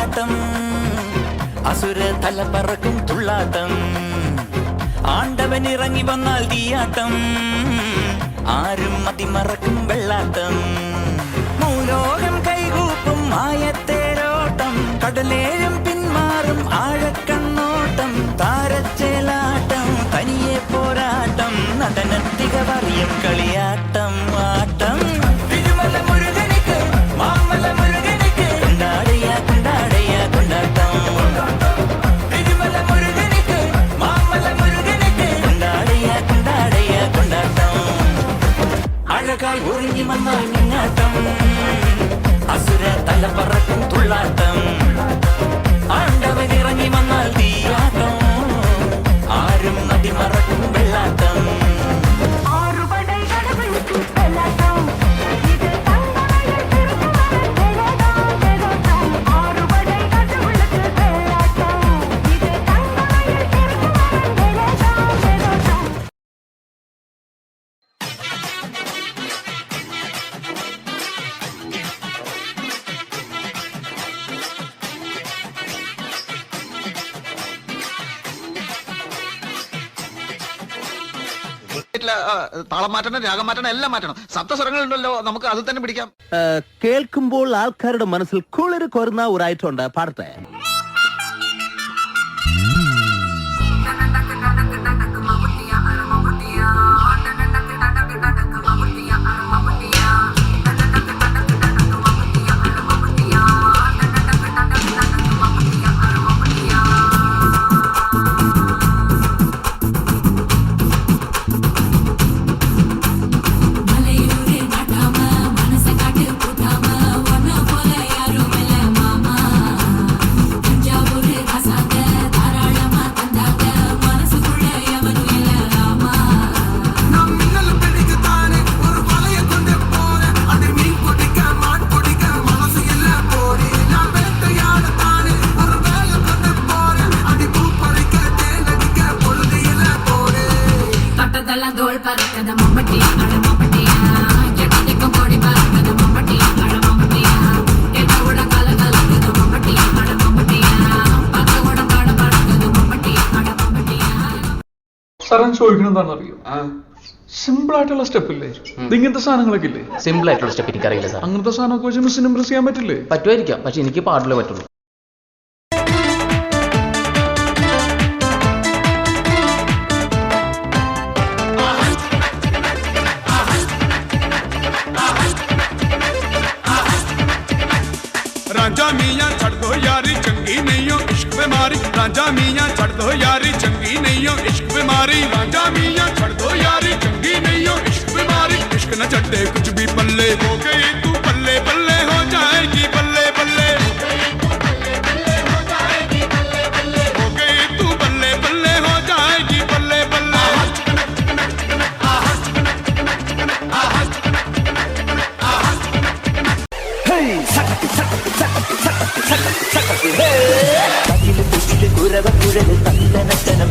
വെള്ളാട്ടം അസുര തല പറക്കും തുള്ളാട്ടം ആണ്ടവൻ ഇറങ്ങി വന്നാൽ തീയാട്ടം ആരും മതിമറക്കും വെള്ളാട്ടം മൂലോകം കൈകൂപ്പും മായത്തേരോട്ടം കടലേഴും പിന്മാറും ആഴക്കണ്ണോട്ടം താരച്ചേലാട്ടം തനിയെ പോരാട്ടം നടനത്തിക പറയും കളിയാട്ടം ആട്ടം തിരുമല മുരുകനിക്ക് മാമല മുരുകനിക്ക് കൊണ്ടാടയ കൊണ്ടാടയ കൊണ്ടാട്ടം തിരുമല മുരുകനിക്ക് മാമല മുരുകനിക്ക് കൊണ്ടാടയ കൊണ്ടാടയ കൊണ്ടാട്ടം അഴകായി ഒരുങ്ങി വന്നാൽ മിന്നാട്ടം അസുര തല പറക്കും തുള്ളാട്ടം ആണ്ടവൻ ഇറങ്ങി വന്നാൽ തീയാട്ടം ആരും മതിമറക്കും വെള്ളാട്ടം താളം മാറ്റണം, രാഗം മാറ്റണം, എല്ലാം മാറ്റണം. സപ്തസ്വരങ്ങളുണ്ടല്ലോ, നമുക്ക് അത് തന്നെ പിടിക്കാം. കേൾക്കുമ്പോൾ ആൾക്കാരുടെ മനസ്സിൽ കുളിര് കൊരുന്ന ഒരു ഐറ്റം ഉണ്ട്, പാടട്ടെ. സാറൻ ചോദിക്കണം എന്താണെന്നറിയോ? സിമ്പിൾ ആയിട്ടുള്ള സ്റ്റെപ്പ് ഇല്ലേ, ഇങ്ങനത്തെ സാധനങ്ങളൊക്കെ ഇല്ലേ? സിമ്പിൾ ആയിട്ടുള്ള സ്റ്റെപ്പ് എനിക്കറിയില്ല സാർ. അങ്ങനത്തെ സാധനമൊക്കെ വെച്ച് മിസ്സിന് ഇംപ്രസ് ചെയ്യാൻ പറ്റില്ലേ? പറ്റുമായിരിക്കാം, പക്ഷെ എനിക്ക് പാടില്ലേ പറ്റുള്ളൂ. रांझा मियां छड़ दो यारी चंगी नहीं हो इश्क बीमारी रांझा मियां छड़ दो यारी चंगी नहीं हो इश्क बीमारी रांझा मियां छड़ दो यारी चंगी नहीं हो इश्क बीमारी इश्क न छड़े कुछ भी पल्ले हो गई तू पल्ले पल्ले हो जाएगी बल्ले बल्ले हो गई तू बल्ले बल्ले हो जाएगी बल्ले बल्ले हो गई तू बल्ले बल्ले हो जाएगी बल्ले बल्ले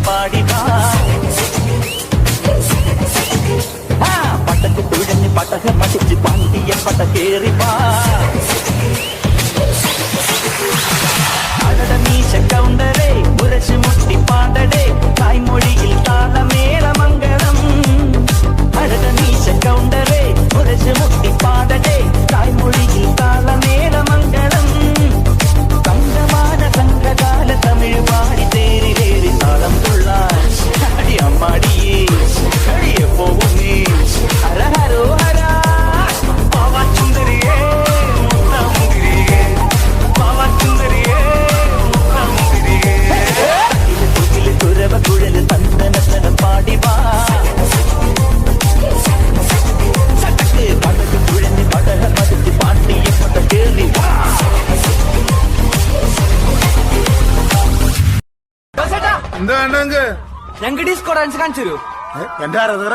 പാടിവാ പട്ടക്ക് തുഴഞ്ഞ് പട്ടക മടിച്ച് പാണ്ടിയ പട്ടക്കേറിവാ അടട മീശ കൗണ്ടരേ മുരശ് മുട്ടി പാടടേ തായ്മൊഴിയിൽ താളമേള മംഗളം അടട മീശ കൗണ്ടരേ മുരശ് മുട്ടി പാടടേ തായ്മൊഴിയിൽ താളമേള മംഗളം സംഗമാന സംഘകാല തമിഴ് പാടി തേരിലേറി താളം തുള്ളാൻ അടി അമ്മാടിയേ അടിയെ പോകുന്നേ ഹര ഹരോ ഹരാ പാവാച്ചുന്തരിയേ മുത്തമുതിരിയേ പാവാച്ചുന്തരിയേ മുത്തമുതിരിയേ തുകില് തുരവ കുഴല് തന്തനത്തന പാടിവാ സട്ടക്ക് പടക്ക് കുഴഞ്ഞ് പടക പതിച്ച് പാട്ടിയെ പട കേറി വാ. എന്താണ് ഞങ്ങൾക്ക് ഡിസ്കോ ഡാൻസ് കാണിച്ചു തരൂ. എന്റെ ആരാധകര